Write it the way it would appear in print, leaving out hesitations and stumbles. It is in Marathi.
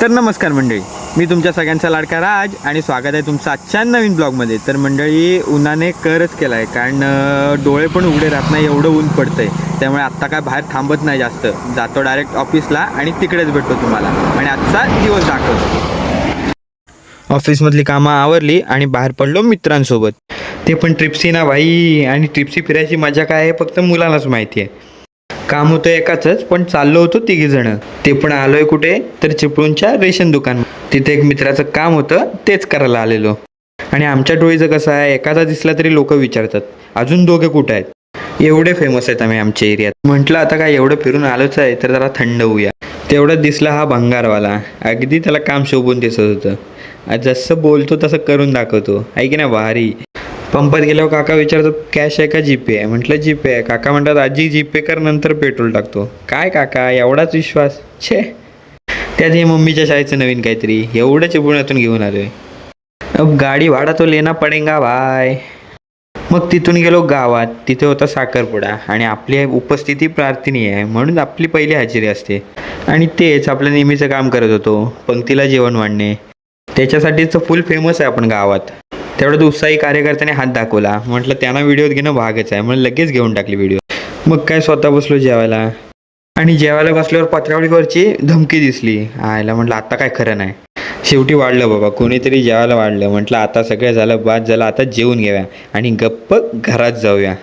तर नमस्कार मंडळी, मी तुमच्या सगळ्यांचा लाडका राज आणि स्वागत आहे तुमचं आजच्या नवीन ब्लॉगमध्ये. तर मंडळी, उन्हाने करच केला आहे, कारण डोळे पण उघडे राहत नाही, एवढं ऊन पडतं आहे. त्यामुळे आत्ता काय बाहेर थांबत नाही जास्त, जातो डायरेक्ट ऑफिसला आणि तिकडेच भेटतो तुम्हाला आणि आजचा दिवस दाखवतो. ऑफिसमधली कामं आवरली आणि बाहेर पडलो मित्रांसोबत. ते पण ट्रिप्सी ना भाई, आणि ट्रिप्सी फिरायची मजा काय आहे फक्त मुलांनाच माहिती आहे. काम होतं एकाच, पण चाललो होतो तिघीजणं. ते पण आलोय कुठे तर चिपळूणच्या रेशन दुकान. तिथे एक मित्राचं काम होतं, तेच करायला आलेलो. आणि आमच्या टोळीचं कसं आहे, एखादा दिसला तरी लोक विचारतात अजून दोघे कुठे आहेत. एवढे फेमस आहेत आम्ही आमच्या एरियात. म्हटलं आता काय एवढं फिरून आलोच आहे तर जरा थंड होऊया. तेवढ्यात दिसला हा भंगारवाला. अगदी त्याला काम शोभून दिसत होतं. जसं बोलतो तसं करून दाखवतो, आहे की नाही भारी. पंपात गेल्यावर काका विचारतात कॅश आहे का जीपे आहे. म्हटलं जीपे आहे. काका म्हणतात आजी जीपे कर, नंतर पेट्रोल टाकतो. काय काका, एवढाच विश्वास छे. त्यात हे मम्मीच्या शाळेचं नवीन काहीतरी, एवढं चिपळूणातून घेऊन आलोय. अब गाडी भाडा तो लेना पडेगा भाय. मग तिथून गेलो गावात. तिथे होता साखरपुडा आणि आपली उपस्थिती प्रार्थनीय आहे म्हणून आपली पहिली हजेरी असते. आणि तेच आपलं नेहमीचं काम करत होतो, पंक्तीला जेवण वाढणे. त्याच्यासाठीच फुल फेमस आहे आपण गावात. तेवढ्यात उत्साही कार्यकर्त्याने हात दाखवला. म्हटलं त्यांना व्हिडिओ घेणं भागच आहे म्हणून लगेच घेऊन टाकली व्हिडिओ. मग काय स्वतः बसलो जेवायला. आणि जेवायला बसल्यावर पत्रावळीवरची धमकी दिसली. आयला म्हटलं आता काय खरं नाही. शेवटी वाढलं बाबा, कोणीतरी जेवायला वाढलं. म्हटलं आता सगळं झालं, बाद झालं, आता जेवून घेऊया आणि गप्प घरात जाऊया.